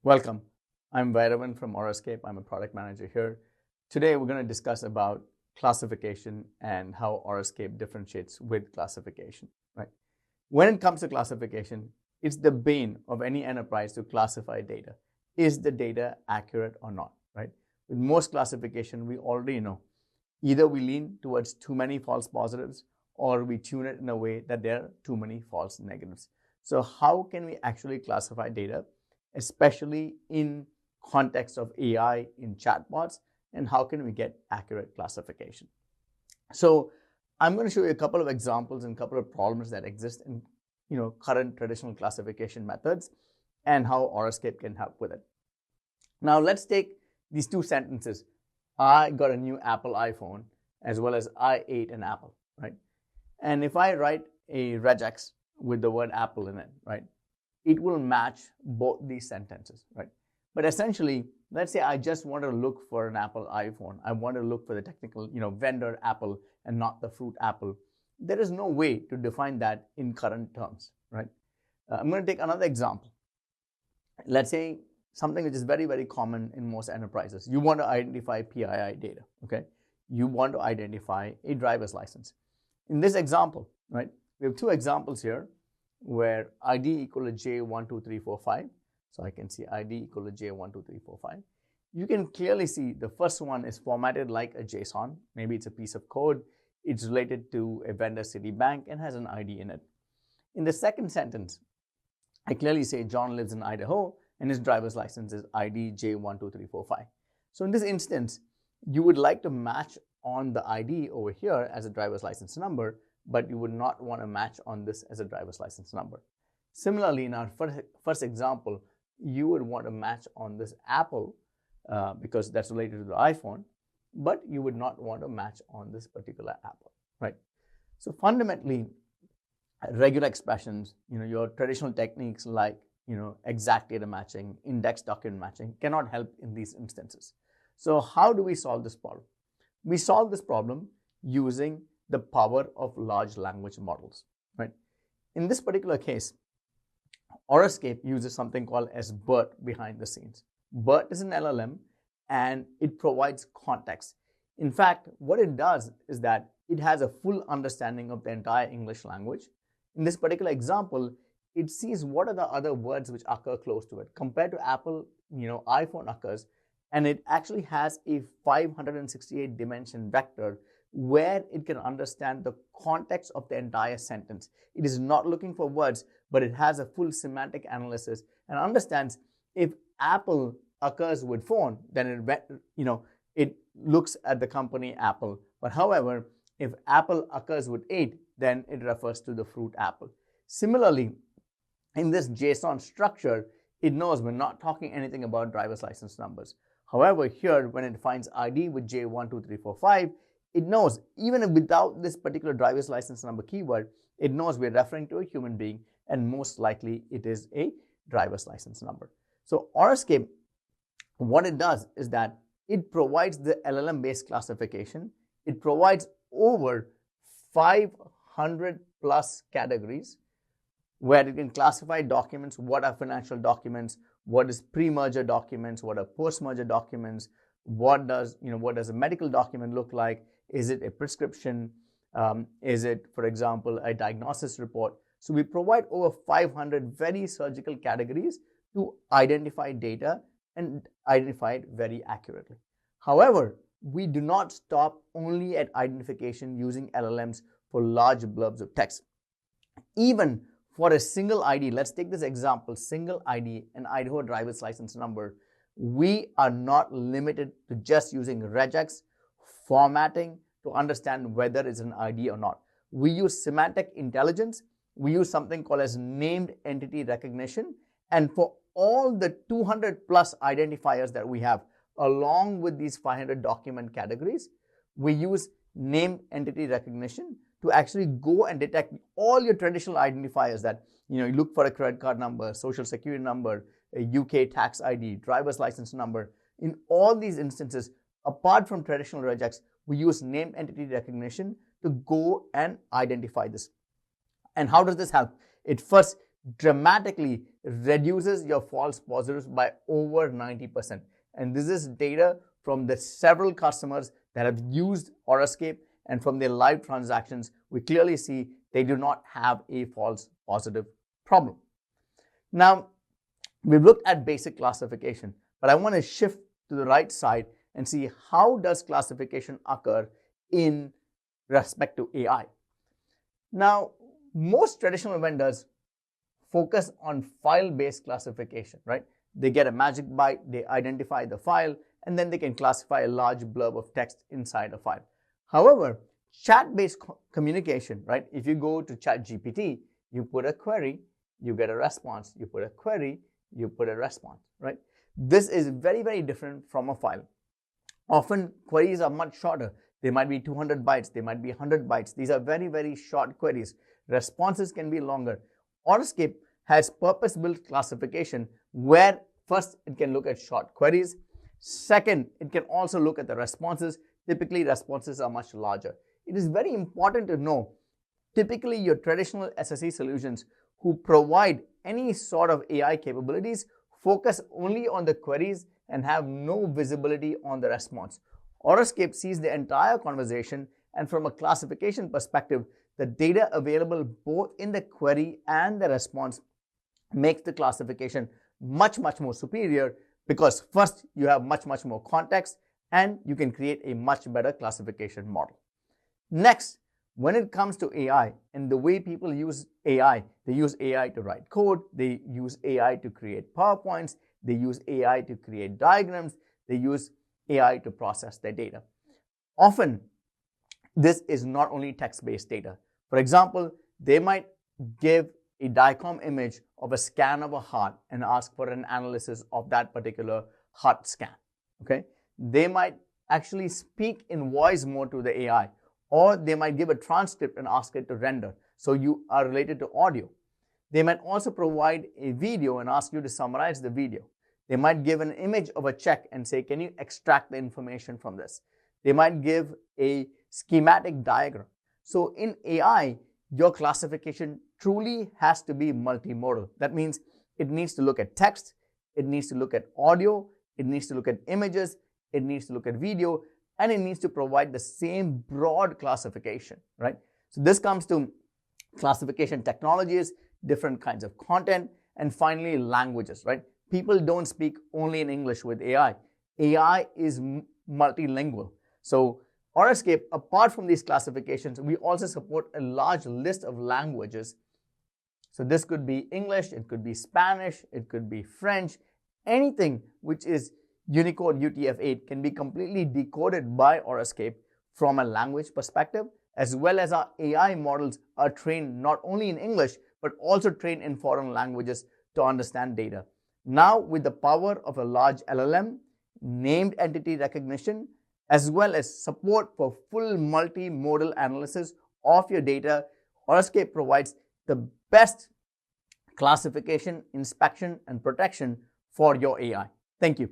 Welcome. I'm Vairavan from Aurascape. I'm a product manager here. Today we're going to discuss about classification and how Aurascape differentiates with classification. Right? When it comes to classification, it's the bane of any enterprise to classify data. Is the data accurate or not? Right? With most classification, we already know either we lean towards too many false positives or we tune it in a way that there are too many false negatives. So how can we actually classify data, especially in context of AI in chatbots, and how can we get accurate classification? So I'm going to show you a couple of examples and a couple of problems that exist in current traditional classification methods and how Aurascape can help with it. Now let's take these two sentences. I got a new Apple iPhone as well as I ate an apple, right? And if I write a regex with the word apple in it, right, it will match both these sentences, right? But essentially, let's say I just want to look for an Apple iPhone. I want to look for the technical, vendor Apple and not the fruit apple. There is no way to define that in current terms, right? I'm going to take another example. Let's say something which is very, very common in most enterprises. You want to identify PII data, okay? You want to identify a driver's license. In this example, right, we have two examples here where ID equal to J12345. So I can see ID equal to J12345. You can clearly see the first one is formatted like a JSON. Maybe it's a piece of code. It's related to a vendor Citibank and has an ID in it. In the second sentence, I clearly say John lives in Idaho and his driver's license is ID J12345. So in this instance, you would like to match on the ID over here as a driver's license number, but you would not want to match on this as a driver's license number. Similarly, in our first example, you would want to match on this Apple because that's related to the iPhone, but you would not want to match on this particular Apple, right? So fundamentally, regular expressions, your traditional techniques like, exact data matching, index document matching cannot help in these instances. So how do we solve this problem? We solve this problem using the power of large language models, right? In this particular case, Aurascape uses something called as BERT behind the scenes. BERT is an LLM and it provides context. In fact, what it does is that it has a full understanding of the entire English language. In this particular example, it sees what are the other words which occur close to it. Compared to Apple, iPhone occurs, and it actually has a 568 dimension vector where it can understand the context of the entire sentence. It is not looking for words, but it has a full semantic analysis and understands if Apple occurs with phone, then it looks at the company Apple. But however, if Apple occurs with 8, then it refers to the fruit apple. Similarly, in this JSON structure, it knows we're not talking anything about driver's license numbers. However, here, when it finds ID with J12345, it knows even without this particular driver's license number keyword, it knows we're referring to a human being and most likely it is a driver's license number. So Aurascape, what it does is that it provides the LLM-based classification. It provides over 500 plus categories where it can classify documents, what are financial documents, what is pre-merger documents, what are post-merger documents, what does a medical document look like, is it a prescription, is it, for example, a diagnosis report. So we provide over 500 very surgical categories to identify data and identify it very accurately. However, we do not stop only at identification using LLMs for large blurbs of text. Even for a single ID, let's take this example, single ID, an Idaho driver's license number, we are not limited to just using regex formatting to understand whether it's an ID or not. We use semantic intelligence. We use something called as named entity recognition. And for all the 200 plus identifiers that we have, along with these 500 document categories, we use named entity recognition to actually go and detect all your traditional identifiers that, you look for a credit card number, social security number, a UK tax ID, driver's license number. In all these instances, apart from traditional regex, we use named entity recognition to go and identify this. And how does this help? It first dramatically reduces your false positives by over 90%. And this is data from the several customers that have used Aurascape, and from their live transactions, we clearly see they do not have a false positive problem. Now, we've looked at basic classification, but I want to shift to the right side and see how does classification occur in respect to AI. Now, most traditional vendors focus on file-based classification, right? They get a magic byte, they identify the file, and then they can classify a large blurb of text inside a file. However, chat-based communication, right? If you go to ChatGPT, you put a query, you get a response. You put a query, you put a response, right? This is very, very different from a file. Often, queries are much shorter. They might be 200 bytes, they might be 100 bytes. These are very, very short queries. Responses can be longer. Aurascape has purpose-built classification where first it can look at short queries. Second, it can also look at the responses. Typically, responses are much larger. It is very important to know, typically your traditional SSE solutions who provide any sort of AI capabilities focus only on the queries and have no visibility on the response. Aurascape sees the entire conversation, and from a classification perspective, the data available both in the query and the response makes the classification much more superior, because first you have much more context and you can create a much better classification model. Next, when it comes to AI and the way people use AI, they use AI to write code, they use AI to create PowerPoints, they use AI to create diagrams, they use AI to process their data. Often, this is not only text-based data. For example, they might give a DICOM image of a scan of a heart and ask for an analysis of that particular heart scan. Okay? They might actually speak in voice mode to the AI, or they might give a transcript and ask it to render. So you are related to audio. They might also provide a video and ask you to summarize the video. They might give an image of a check and say, can you extract the information from this? They might give a schematic diagram. So in AI, your classification truly has to be multimodal. That means it needs to look at text, it needs to look at audio, it needs to look at images, it needs to look at video, and it needs to provide the same broad classification, right? So this comes to classification technologies, different kinds of content, and finally languages, right? People don't speak only in English with AI. AI is multilingual. So Aurascape, apart from these classifications, we also support a large list of languages. So this could be English, it could be Spanish, it could be French. Anything which is Unicode UTF-8 can be completely decoded by Aurascape from a language perspective, as well as our AI models are trained not only in English, but also trained in foreign languages to understand data. Now, with the power of a large LLM, named entity recognition, as well as support for full multimodal analysis of your data, Aurascape provides the best classification, inspection, and protection for your AI. Thank you.